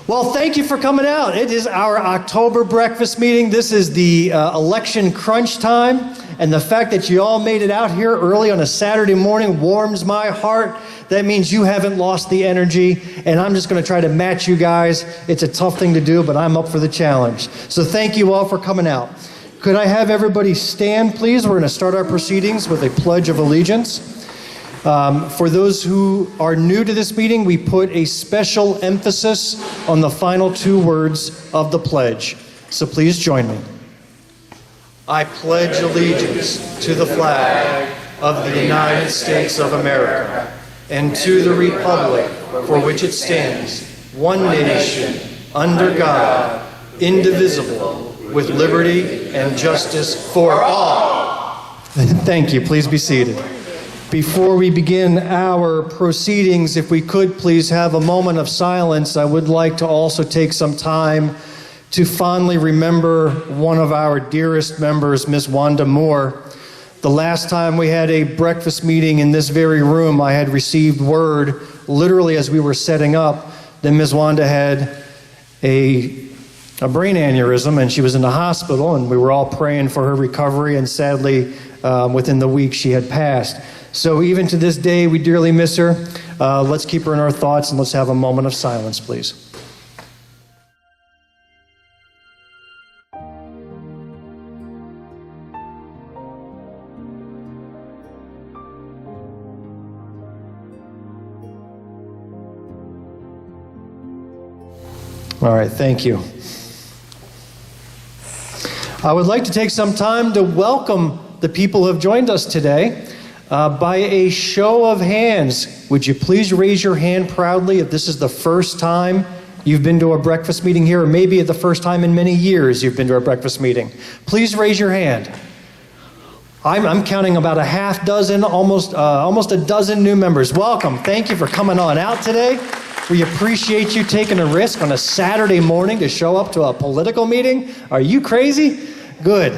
Well, thank you for coming out. It is our October breakfast meeting. This is the election crunch time, and the fact that you all made it out here early on a Saturday morning warms my heart. That means you haven't lost the energy, and I'm just going to try to match you guys. It's a tough thing to do, but I'm up for the challenge. So thank you all for coming out. Could I have everybody stand, please? We're going to start our proceedings with a Pledge of Allegiance. For those who are new to this meeting, we put a special emphasis on the final two words of the pledge. So please join me. I pledge allegiance to the flag of the United States of America and to the republic for which it stands, one nation, under God, indivisible, with liberty and justice for all. Thank you. Please be seated. Before we begin our proceedings, if we could please have a moment of silence, I would like to also take some time to fondly remember one of our dearest members, Ms. Wanda Moore. The last time we had a breakfast meeting in this very room, I had received word, literally as we were setting up, that Ms. Wanda had a brain aneurysm and she was in the hospital, and we were all praying for her recovery, and sadly, within the week she had passed. So even to this day, we dearly miss her. Let's keep her in our thoughts, and let's have a moment of silence, please. All right, thank you. I would like to take some time to welcome the people who have joined us today. By a show of hands, would you please raise your hand proudly if this is the first time you've been to a breakfast meeting here, or maybe the first time in many years you've been to a breakfast meeting? Please raise your hand. I'm counting about a half dozen, almost a dozen new members. Welcome. Thank you for coming on out today. We appreciate you taking a risk on a Saturday morning to show up to a political meeting. Are you crazy? Good.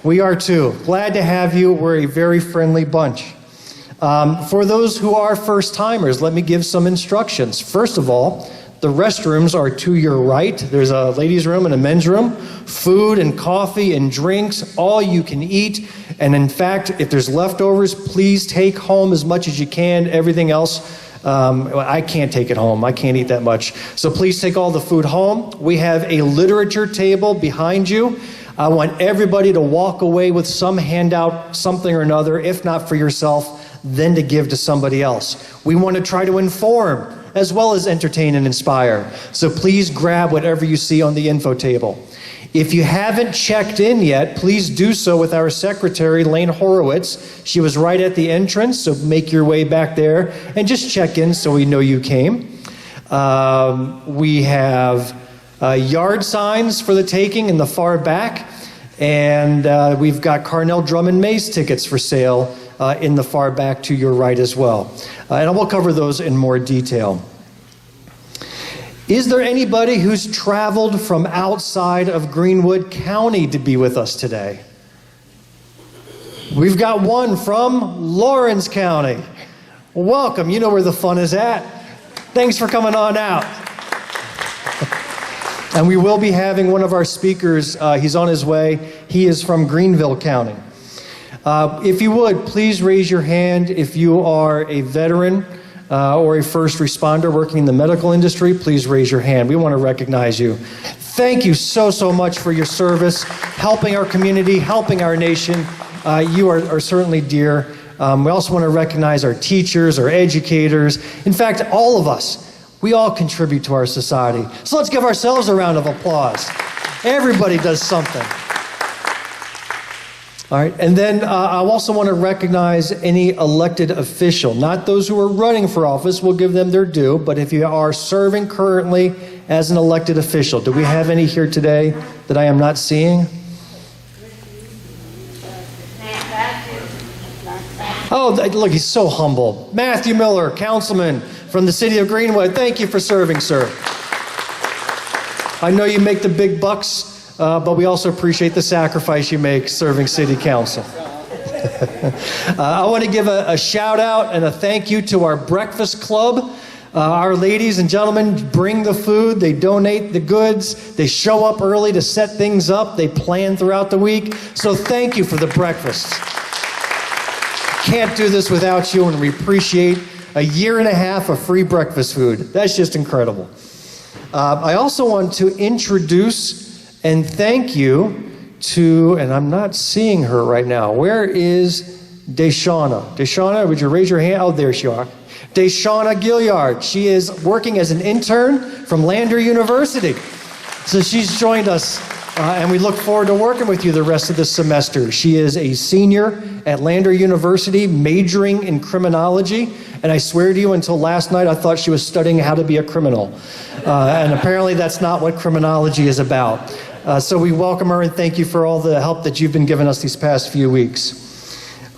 We are too. Glad to have you. We're a very friendly bunch. For those who are first-timers, let me give some instructions. First of all, the restrooms are to your right. There's a ladies' room and a men's room. Food and coffee and drinks, all you can eat. And in fact, if there's leftovers, please take home as much as you can. Everything else, I can't take it home. I can't eat that much. So please take all the food home. We have a literature table behind you. I want everybody to walk away with some handout, something or another, if not for yourself, then to give to somebody else. We want to try to inform as well as entertain and inspire. So please grab whatever you see on the info table. If you haven't checked in yet, please do so with our secretary, Lane Horowitz. She was right at the entrance, so make your way back there and just check in so we know you came. We have yard signs for the taking in the far back, and we've got Carnell Drummond Maze tickets for sale in the far back to your right as well. And we'll cover those in more detail. Is there anybody who's traveled from outside of Greenwood County to be with us today? We've got one from Lawrence County. Welcome. You know where the fun is at. Thanks for coming on out. And we will be having one of our speakers. He's on his way. He is from Greenville County. If you would, please raise your hand if you are a veteran or a first responder working in the medical industry. Please raise your hand. We want to recognize you. Thank you so much for your service, helping our community, helping our nation. You are certainly dear. We also want to recognize our teachers, our educators. In fact, all of us. We all contribute to our society. So let's give ourselves a round of applause. Everybody does something. All right, and then I also want to recognize any elected official, not those who are running for office. We'll give them their due, but if you are serving currently as an elected official, do we have any here today that I am not seeing? Oh, look, he's so humble. Matthew Miller, councilman from the city of Greenwood. Thank you for serving, sir. I know you make the big bucks, but we also appreciate the sacrifice you make serving city council. I want to give a shout out and a thank you to our breakfast club. Our ladies and gentlemen bring the food, they donate the goods, they show up early to set things up, they plan throughout the week. So thank you for the breakfast. Can't do this without you, and we appreciate a year and a half of free breakfast food. That's just incredible. I also want to introduce and thank you to, and I'm not seeing her right now. Where is Deshauna? Deshauna, would you raise your hand? Oh, there you are. Deshauna Gilliard. She is working as an intern from Lander University. So she's joined us, and we look forward to working with you the rest of this semester. She is a senior at Lander University, majoring in criminology. And I swear to you, until last night, I thought she was studying how to be a criminal. And apparently that's not what criminology is about. So we welcome her and thank you for all the help that you've been giving us these past few weeks.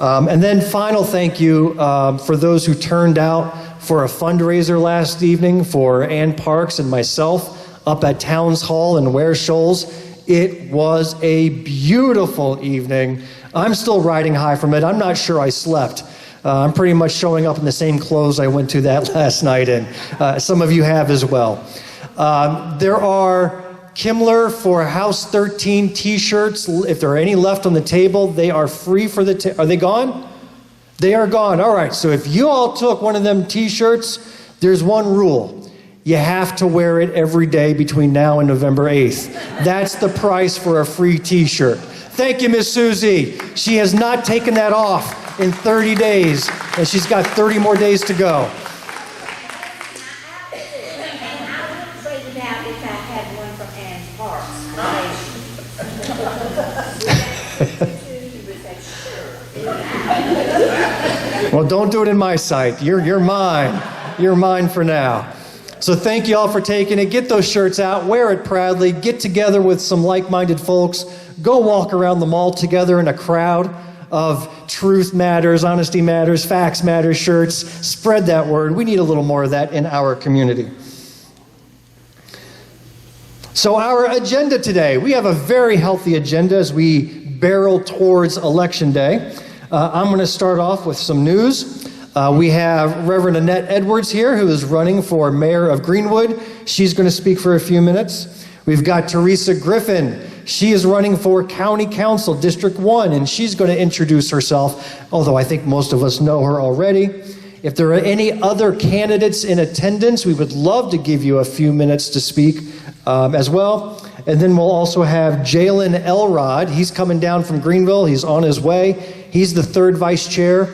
And then final thank you for those who turned out for a fundraiser last evening for Ann Parks and myself up at Towns Hall in Ware Shoals. It was a beautiful evening. I'm still riding high from it. I'm not sure I slept. I'm pretty much showing up in the same clothes I went to that last night in. Some of you have as well. There are Kimler for House 13 t-shirts. If there are any left on the table, they are free for the are they gone? They are gone. All right, so if you all took one of them t-shirts, there's one rule. You have to wear it every day between now and November 8th. That's the price for a free t-shirt. Thank you, Miss Susie. She has not taken that off in 30 days, and she's got 30 more days to go. Well, don't do it in my sight. You're mine. You're mine for now. So thank you all for taking it. Get those shirts out. Wear it proudly. Get together with some like-minded folks. Go walk around the mall together in a crowd of truth matters, honesty matters, facts matter shirts. Spread that word. We need a little more of that in our community. So our agenda today, we have a very healthy agenda as we barrel towards Election Day. I'm going to start off with some news. We have Reverend Annette Edwards here, who is running for mayor of Greenwood. She's going to speak for a few minutes. We've got Teresa Griffin. She is running for County Council, District 1, and she's going to introduce herself, although I think most of us know her already. If there are any other candidates in attendance, we would love to give you a few minutes to speak as well. And then we'll also have Jalen Elrod. He's coming down from Greenville. He's on his way. He's the third vice chair.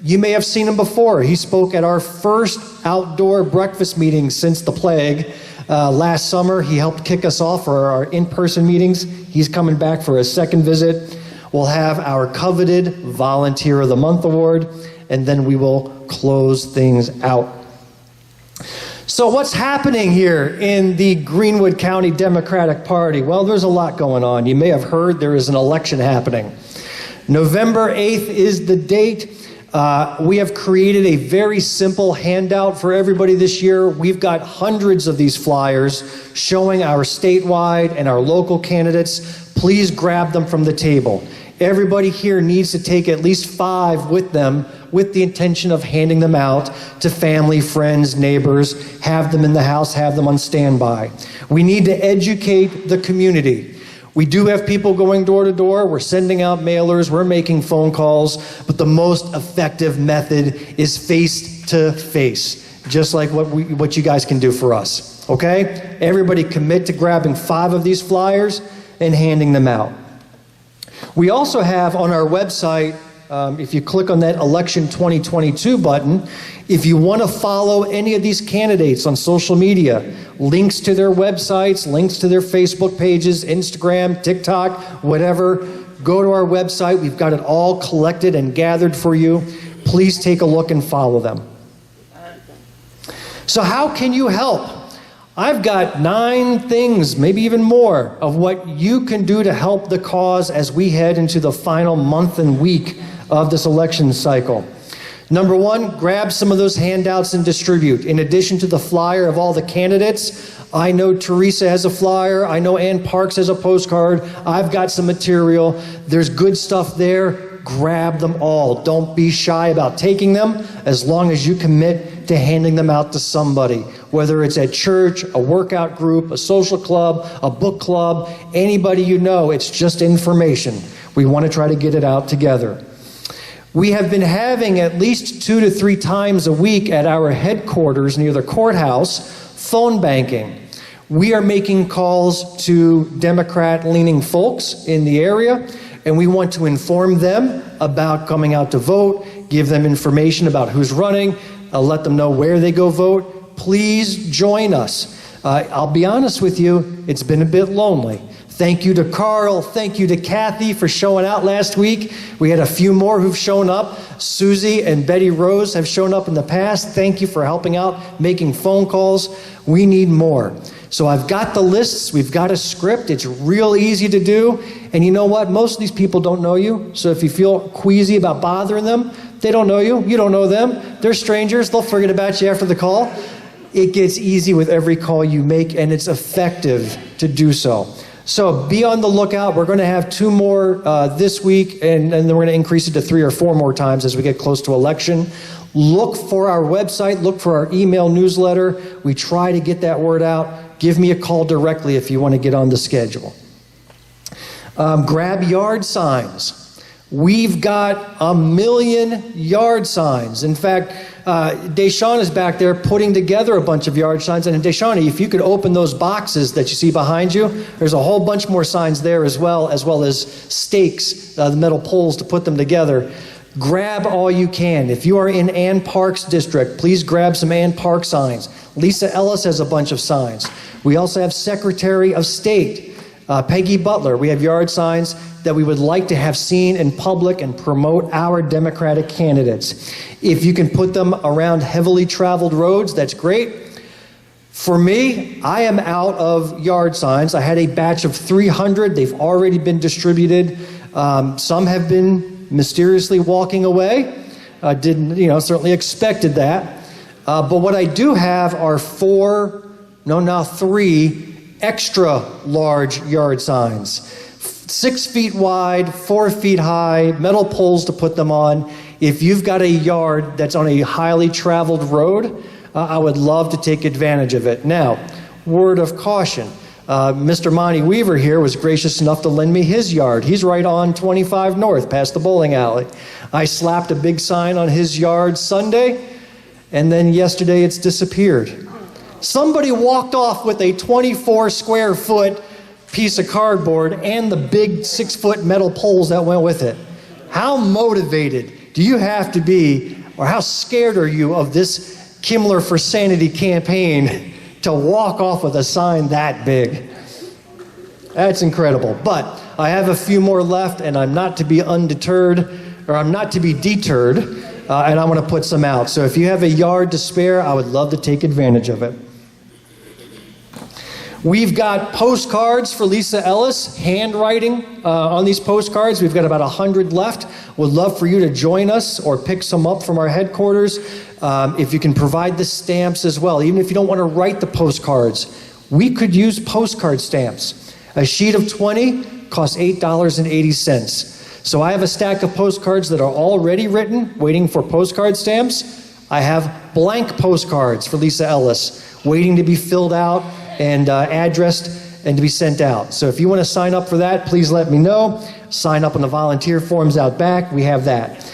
You may have seen him before. He spoke at our first outdoor breakfast meeting since the plague last summer. He helped kick us off for our in-person meetings. He's coming back for a second visit. We'll have our coveted Volunteer of the Month award, and then we will close things out. So what's happening here in the Greenwood County Democratic Party? Well, there's a lot going on. You may have heard there is an election happening. November 8th is the date. We have created a very simple handout for everybody this year. We've got hundreds of these flyers showing our statewide and our local candidates. Please grab them from the table. Everybody here needs to take at least 5 with them with the intention of handing them out to family, friends, neighbors, have them in the house, have them on standby. We need to educate the community. We do have people going door to door. We're sending out mailers. We're making phone calls. But the most effective method is face-to-face, just like what you guys can do for us. Okay? Everybody commit to grabbing 5 of these flyers and handing them out. We also have on our website, if you click on that Election 2022 button, if you want to follow any of these candidates on social media, links to their websites, links to their Facebook pages, Instagram, TikTok, whatever, go to our website. We've got it all collected and gathered for you. Please take a look and follow them. So how can you help? I've got 9 things, maybe even more, of what you can do to help the cause as we head into the final month and week of this election cycle. Number 1, grab some of those handouts and distribute. In addition to the flyer of all the candidates, I know Teresa has a flyer. I know Ann Parks has a postcard. I've got some material. There's good stuff there. grab them all. Don't be shy about taking them as long as you commit to handing them out to somebody, whether it's at church, a workout group, a social club, a book club, anybody you know. It's just information. We want to try to get it out together. We have been having at least 2 to 3 times a week at our headquarters near the courthouse phone banking. We are making calls to Democrat-leaning folks in the area, and we want to inform them about coming out to vote, give them information about who's running, let them know where they go vote. Please join us. I'll be honest with you, it's been a bit lonely. Thank you to Carl, thank you to Kathy for showing out last week. We had a few more who've shown up. Susie and Betty Rose have shown up in the past. Thank you for helping out, making phone calls. We need more. So I've got the lists, we've got a script, it's real easy to do. And you know what? Most of these people don't know you. So if you feel queasy about bothering them, they don't know you, you don't know them. They're strangers, they'll forget about you after the call. It gets easy with every call you make, and it's effective to do so. So be on the lookout. We're going to have 2 more this week, and then we're going to increase it to 3 or 4 more times as we get close to election. Look for our website. Look for our email newsletter. We try to get that word out. Give me a call directly if you want to get on the schedule. Grab yard signs. We've got 1 million yard signs. In fact, Deshawn is back there putting together a bunch of yard signs. And Deshawn, if you could open those boxes that you see behind you, there's a whole bunch more signs there as well as stakes, the metal poles to put them together. Grab all you can. If you are in Ann Park's district, please grab some Ann Park signs. Lisa Ellis has a bunch of signs. We also have Secretary of State, Peggy Butler. We have yard signs that we would like to have seen in public and promote our Democratic candidates. If you can put them around heavily traveled roads, that's great. For me, I am out of yard signs. I had a batch of 300. They've already been distributed. Some have been mysteriously walking away. Certainly expected that. But what I do have are 3 extra large yard signs. 6 feet wide, 4 feet high, metal poles to put them on. If you've got a yard that's on a highly traveled road, I would love to take advantage of it. Now, word of caution. Mr. Monty Weaver here was gracious enough to lend me his yard. He's right on 25 North, past the bowling alley. I slapped a big sign on his yard Sunday, and then yesterday it's disappeared. Somebody walked off with a 24 square foot piece of cardboard and the big 6-foot metal poles that went with it. How motivated do you have to be, or how scared are you of this Kimler for Sanity campaign to walk off with a sign that big? That's incredible. But I have a few more left, and I'm not to be deterred, and I'm going to put some out. So if you have a yard to spare, I would love to take advantage of it. We've got postcards for Lisa Ellis, handwriting on these postcards. We've got about 100 left. Would love for you to join us or pick some up from our headquarters. If you can provide the stamps as well, even if you don't want to write the postcards, we could use postcard stamps. A sheet of 20 costs $8.80. So I have a stack of postcards that are already written, waiting for postcard stamps. I have blank postcards for Lisa Ellis, waiting to be filled out and addressed and to be sent out. So if you want to sign up for that, please let me know. Sign up on the volunteer forms out back. We have that.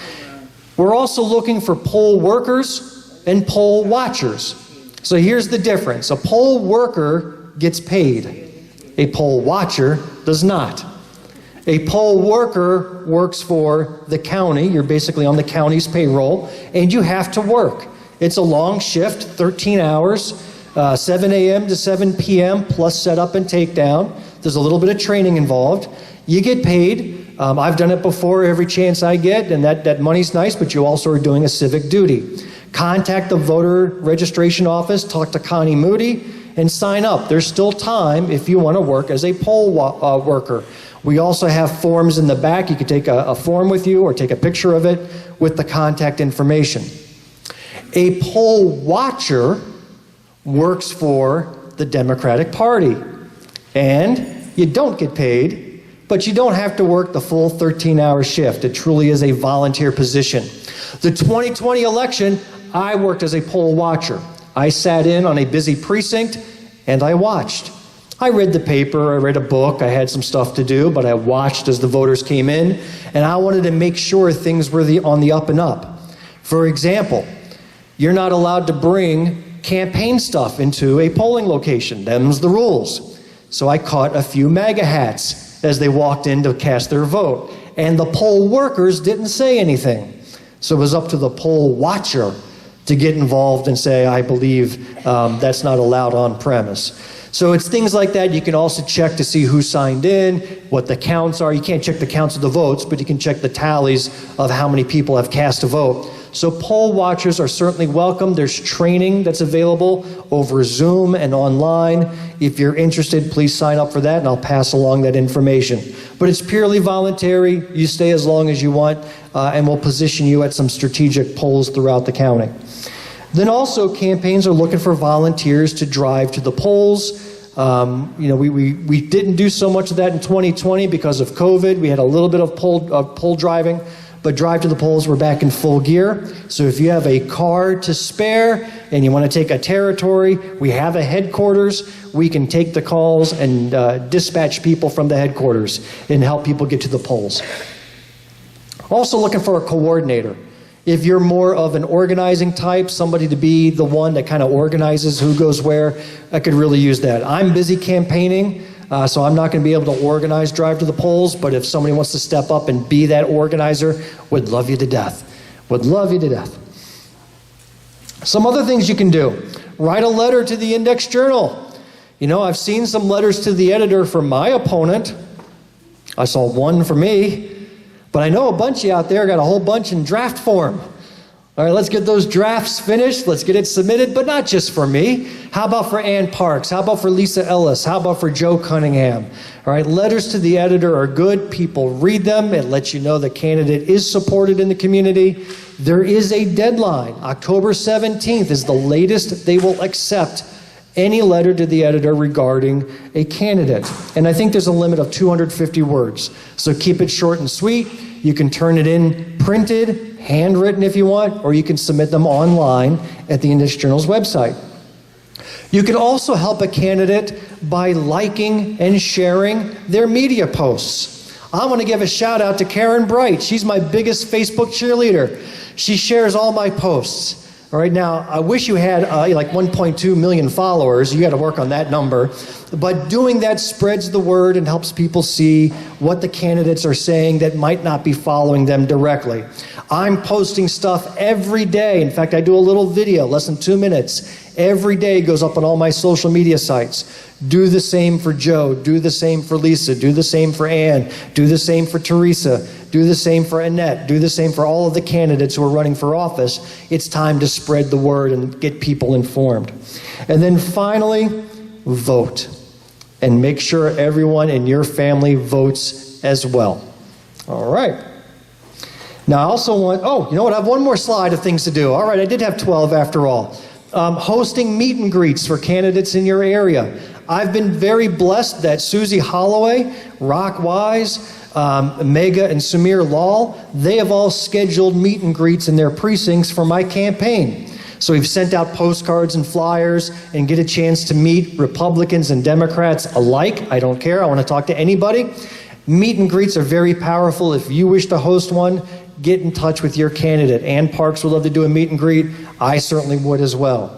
We're also looking for poll workers and poll watchers. So here's the difference. A poll worker gets paid. A poll watcher does not. A poll worker works for the county. You're basically on the county's payroll, and you have to work. It's a long shift, 13 hours. 7 a.m. to 7 p.m. plus setup and takedown. There's a little bit of training involved. You get paid. I've done it before every chance I get, and that money's nice, but you also are doing a civic duty. Contact the voter registration office, talk to Connie Moody, and sign up. There's still time if you want to work as a poll worker. We also have forms in the back. You can take a form with you or take a picture of it with the contact information. A poll watcher works for the Democratic Party, and you don't get paid, But you don't have to work the full 13-hour shift. It truly is a volunteer position. The 2020 election, I worked as a poll watcher. I sat in on a busy precinct and I watched. I read the paper, I read a book, I had some stuff to do, but I watched as the voters came in, and I wanted to make sure things were on the up and up. For example, you're not allowed to bring campaign stuff into a polling location. Them's the rules. So I caught a few MAGA hats as they walked in to cast their vote. And the poll workers didn't say anything. So it was up to the poll watcher to get involved and say, I believe that's not allowed on premise. So it's things like that. You can also check to see who signed in, what the counts are. You can't check the counts of the votes, but you can check the tallies of how many people have cast a vote. So poll watchers are certainly welcome. There's training that's available over Zoom and online. If you're interested, please sign up for that, and I'll pass along that information. But it's purely voluntary. You stay as long as you want, and we'll position you at some strategic polls throughout the county. Then also, campaigns are looking for volunteers to drive to the polls. We didn't do so much of that in 2020 because of COVID. We had a little bit of poll driving. But drive to the polls, we're back in full gear. So if you have a car to spare and you want to take a territory, we have a headquarters. We can take the calls and dispatch people from the headquarters and help people get to the polls. Also looking for a coordinator. If you're more of an organizing type, somebody to be the one that kind of organizes who goes where, I could really use that. I'm busy campaigning. So I'm not going to be able to organize drive to the polls, but if somebody wants to step up and be that organizer, would love you to death. Would love you to death. Some other things you can do. Write a letter to the Index Journal. I've seen some letters to the editor from my opponent. I saw one for me, but I know a bunch of you out there got a whole bunch in draft form. All right, let's get those drafts finished. Let's get it submitted, but not just for me. How about for Ann Parks? How about for Lisa Ellis? How about for Joe Cunningham? All right, letters to the editor are good. People read them. It lets you know the candidate is supported in the community. There is a deadline. October 17th is the latest they will accept any letter to the editor regarding a candidate. And I think there's a limit of 250 words. So keep it short and sweet. You can turn it in printed, handwritten if you want, or you can submit them online at the Index Journal's website. You can also help a candidate by liking and sharing their media posts. I want to give a shout out to Karen Bright. She's my biggest Facebook cheerleader. She shares all my posts. All right, now, I wish you had like 1.2 million followers. You got to work on that number. But doing that spreads the word and helps people see what the candidates are saying that might not be following them directly. I'm posting stuff every day. In fact, I do a little video, less than 2 minutes. Every day goes up on all my social media sites. Do the same for Joe. Do the same for Lisa. Do the same for Ann. Do the same for Teresa. Do the same for Annette. Do the same for all of the candidates who are running for office. It's time to spread the word and get people informed. And then finally, vote. And make sure everyone in your family votes as well. All right. Now I also want, I have one more slide of things to do. All right, I did have 12 after all. Hosting meet and greets for candidates in your area. I've been very blessed that Susie Holloway, Rock Wise, Mega and Samir Lal, they have all scheduled meet and greets in their precincts for my campaign. So we've sent out postcards and flyers and get a chance to meet Republicans and Democrats alike. I don't care. I want to talk to anybody. Meet and greets are very powerful. If you wish to host one, get in touch with your candidate. Ann Parks would love to do a meet and greet. I certainly would as well.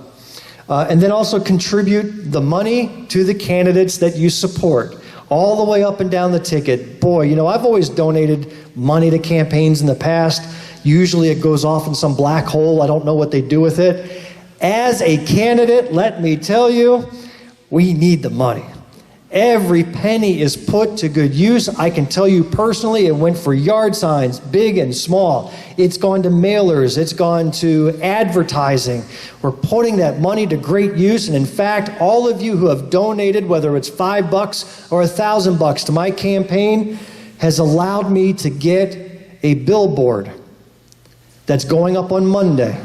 And then also contribute the money to the candidates that you support, all the way up and down the ticket. Boy, I've always donated money to campaigns in the past. Usually it goes off in some black hole. I don't know what they do with it. As a candidate, let me tell you, we need the money. Every penny is put to good use. I can tell you personally, it went for yard signs, big and small. It's gone to mailers. It's gone to advertising. We're putting that money to great use. And in fact, all of you who have donated, whether it's $5 or $1,000 to my campaign, has allowed me to get a billboard that's going up on Monday.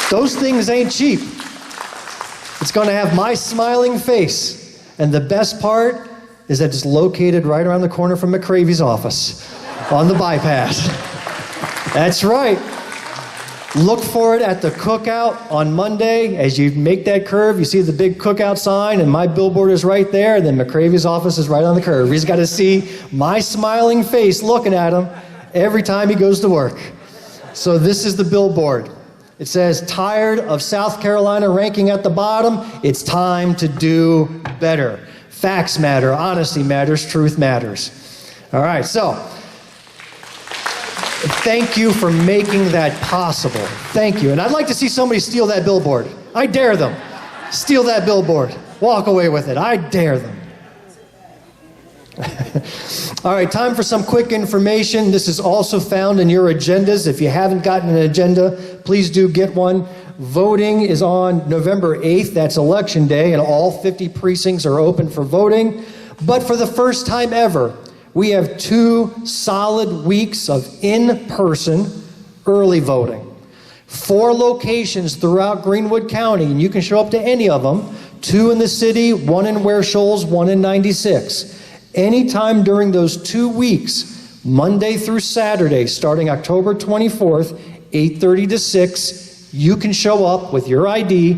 Those things ain't cheap. It's going to have my smiling face. And the best part, is that it's located right around the corner from McCravy's office on the bypass. That's right. Look for it at the cookout on Monday. As you make that curve, you see the big cookout sign, and my billboard is right there, and then McCravy's office is right on the curve. He's got to see my smiling face looking at him every time he goes to work. So this is the billboard. It says, tired of South Carolina ranking at the bottom? It's time to do better. Facts matter, honesty matters, truth matters. All right, so thank you for making that possible. Thank you. And I'd like to see somebody steal that billboard. I dare them. Steal that billboard. Walk away with it. I dare them. All right, time for some quick information. This is also found in your agendas. If you haven't gotten an agenda, please do get one. Voting is on November 8th. That's Election Day, and all 50 precincts are open for voting. But for the first time ever, we have 2 solid weeks of in-person early voting. 4 locations throughout Greenwood County, and you can show up to any of them. 2 in the city, 1 in Ware Shoals, 1 in 96. Anytime during those 2 weeks, Monday through Saturday, starting October 24th, 8:30 to 6, you can show up with your ID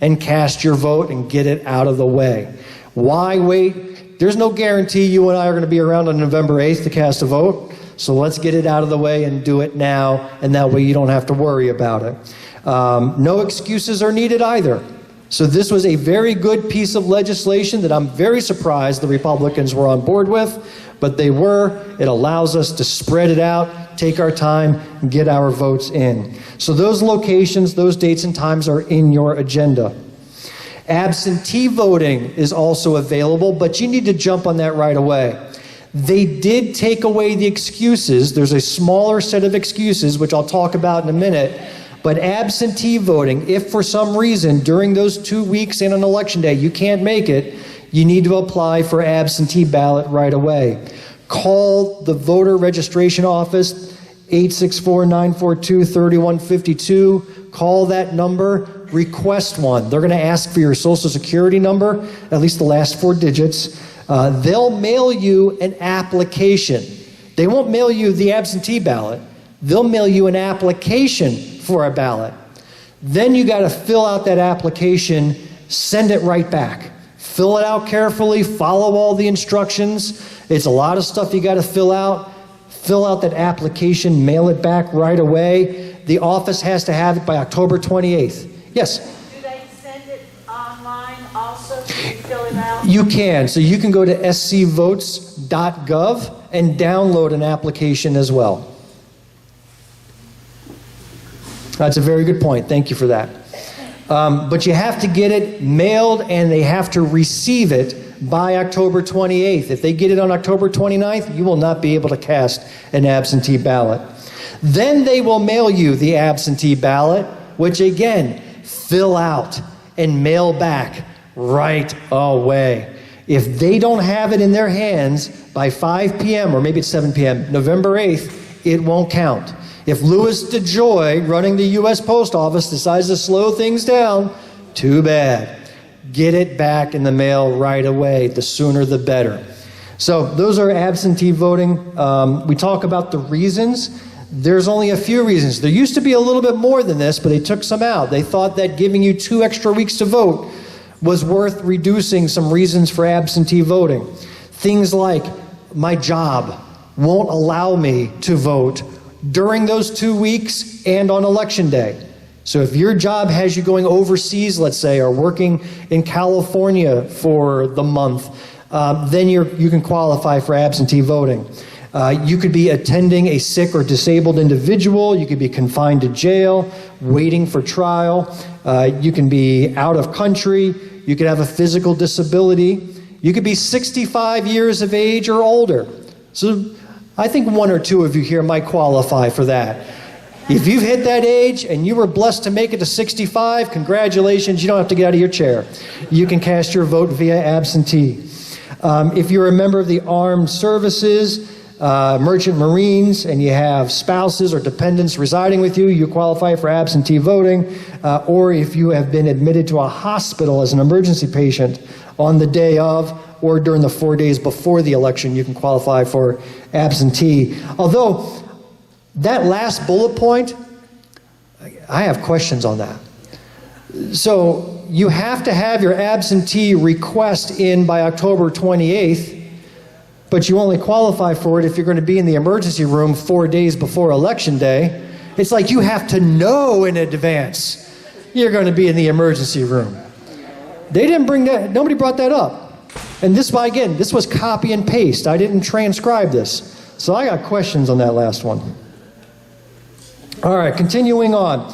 and cast your vote and get it out of the way. Why wait? There's no guarantee you and I are going to be around on November 8th to cast a vote, so let's get it out of the way and do it now, and that way you don't have to worry about it. No excuses are needed either. So this was a very good piece of legislation that I'm very surprised the Republicans were on board with, but they were. It allows us to spread it out, take our time, and get our votes in. So those locations, those dates and times are in your agenda. Absentee voting is also available, but you need to jump on that right away. They did take away the excuses. There's a smaller set of excuses, which I'll talk about in a minute. But absentee voting, if for some reason during those 2 weeks and on Election Day you can't make it, you need to apply for absentee ballot right away. Call the voter registration office, 864-942-3152. Call that number, request one. They're going to ask for your Social Security number, at least the last 4 digits. They'll mail you an application. They won't mail you the absentee ballot. They'll mail you an application for a ballot. Then you got to fill out that application, send it right back. Fill it out carefully, follow all the instructions. It's a lot of stuff you got to fill out. Fill out that application, mail it back right away. The office has to have it by October 28th. Yes? Do they send it online also? Can you fill it out? You can. So you can go to scvotes.gov and download an application as well. That's a very good point. Thank you for that. But you have to get it mailed, and they have to receive it by October 28th. If they get it on October 29th, you will not be able to cast an absentee ballot. Then they will mail you the absentee ballot, which again, fill out and mail back right away. If they don't have it in their hands by 5 p.m., or maybe it's 7 p.m., November 8th, it won't count. If Louis DeJoy, running the U.S. Post Office, decides to slow things down, too bad. Get it back in the mail right away. The sooner the better. So those are absentee voting. We talk about the reasons. There's only a few reasons. There used to be a little bit more than this, but they took some out. They thought that giving you 2 extra weeks to vote was worth reducing some reasons for absentee voting. Things like, my job won't allow me to vote during those 2 weeks and on Election Day. So if your job has you going overseas, let's say, or working in California for the month, then you can qualify for absentee voting. You could be attending a sick or disabled individual. You could be confined to jail, waiting for trial. You can be out of country. You could have a physical disability. You could be 65 years of age or older. So I think 1 or 2 of you here might qualify for that. If you've hit that age and you were blessed to make it to 65, congratulations, you don't have to get out of your chair. You can cast your vote via absentee. If you're a member of the armed services, merchant marines, and you have spouses or dependents residing with you, you qualify for absentee voting. Or if you have been admitted to a hospital as an emergency patient on the day of, or during the 4 days before the election, you can qualify for absentee. Although, that last bullet point, I have questions on that. So, you have to have your absentee request in by October 28th, but you only qualify for it if you're going to be in the emergency room 4 days before Election Day. It's like you have to know in advance you're going to be in the emergency room. They didn't bring that, nobody brought that up. And this, again, this was copy and paste. I didn't transcribe this. So I got questions on that last one. All right, continuing on.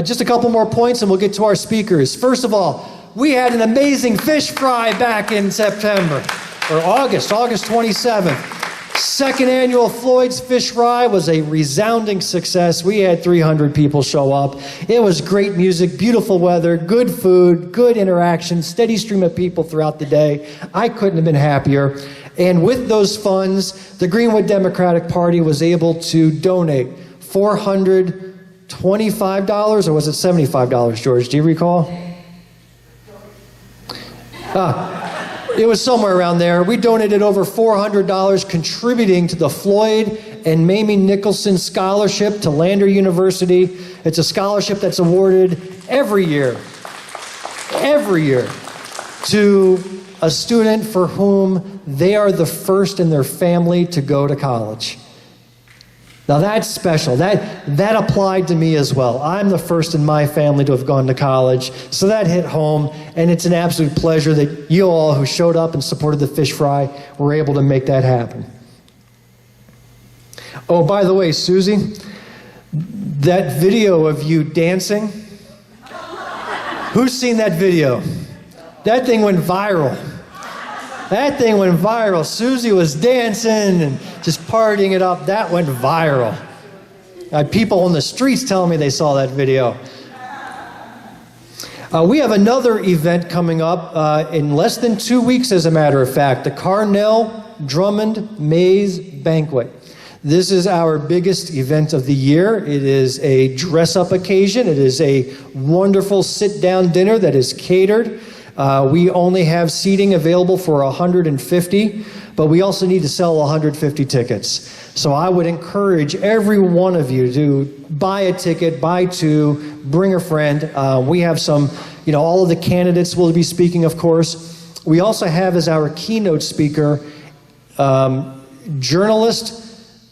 Just a couple more points and we'll get to our speakers. First of all, we had an amazing fish fry back in September, or August 27th. Second annual Floyd's Fish Fry was a resounding success. We had 300 people show up. It was great music, beautiful weather, good food, good interaction, steady stream of people throughout the day. I couldn't have been happier. And with those funds, the Greenwood Democratic Party was able to donate $425, or was it $75, George? Do you recall? It was somewhere around there. We donated over $400 contributing to the Floyd and Mamie Nicholson Scholarship to Lander University. It's a scholarship that's awarded every year to a student for whom they are the first in their family to go to college. Now that's special. That applied to me as well. I'm the first in my family to have gone to college, so that hit home, and it's an absolute pleasure that you all who showed up and supported the fish fry were able to make that happen. Oh, by the way, Susie, that video of you dancing, who's seen that video? That thing went viral. That thing went viral. Susie was dancing and just partying it up. That went viral. I had people on the streets telling me they saw that video. We have another event coming up in less than 2 weeks, as a matter of fact, the Carnell Drummond Maze Banquet. This is our biggest event of the year. It is a dress-up occasion. It is a wonderful sit-down dinner that is catered. We only have seating available for 150, but we also need to sell 150 tickets. So I would encourage every one of you to buy a ticket, buy two, bring a friend. We have some, all of the candidates will be speaking, of course. We also have as our keynote speaker, journalist,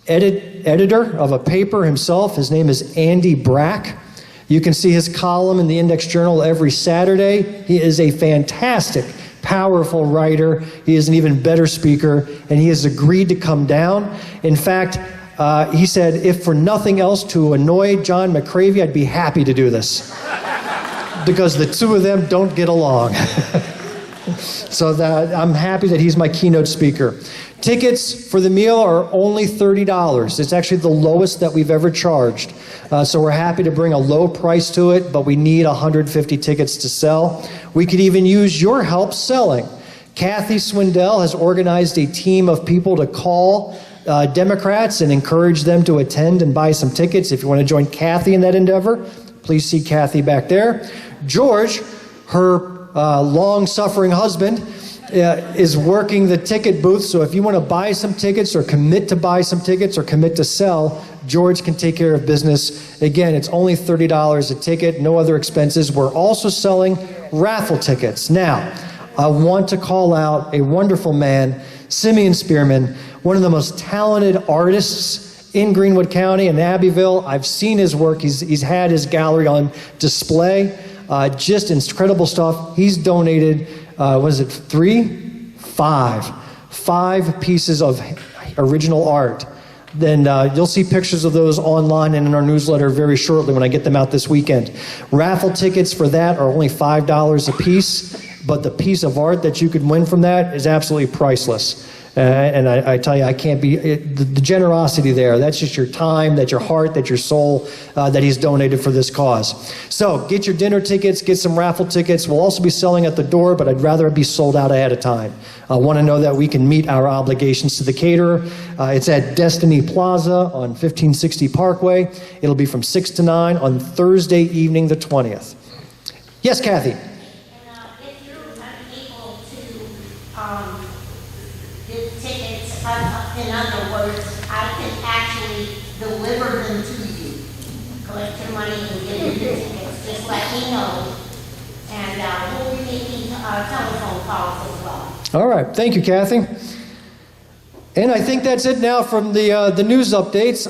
editor of a paper himself. His name is Andy Brack. You can see his column in the Index Journal every Saturday. He is a fantastic, powerful writer. He is an even better speaker, and he has agreed to come down. In fact, he said, if for nothing else to annoy John McCravey, I'd be happy to do this. Because the two of them don't get along. So I'm happy that he's my keynote speaker. Tickets for the meal are only $30. It's actually the lowest that we've ever charged. So we're happy to bring a low price to it, but we need 150 tickets to sell. We could even use your help selling. Kathy Swindell has organized a team of people to call Democrats and encourage them to attend and buy some tickets. If you want to join Kathy in that endeavor, please see Kathy back there. George, her long-suffering husband, is working the ticket booth, so if you want to buy some tickets or commit to buy some tickets or commit to sell, George can take care of business. Again, it's only $30 a ticket, no other expenses. We're also selling raffle tickets. Now, I want to call out a wonderful man, Simeon Spearman, one of the most talented artists in Greenwood County and Abbeville. I've seen his work. He's had his gallery on display. Just incredible stuff. He's donated, five pieces of original art. Then you'll see pictures of those online and in our newsletter very shortly when I get them out this weekend. Raffle tickets for that are only $5 a piece, but the piece of art that you could win from that is absolutely priceless. And I tell you, I can't be, the generosity there, that's just your time, that's your heart, that's your soul that he's donated for this cause. So get your dinner tickets, get some raffle tickets. We'll also be selling at the door, but I'd rather it be sold out ahead of time. I want to know that we can meet our obligations to the caterer. It's at Destiny Plaza on 1560 Parkway. It'll be from 6 to 9 on Thursday evening, the 20th. Yes, Kathy? If you're unable to just let me know. And we'll be making telephone calls as well. All right, thank you, Kathy. And I think that's it now from the news updates.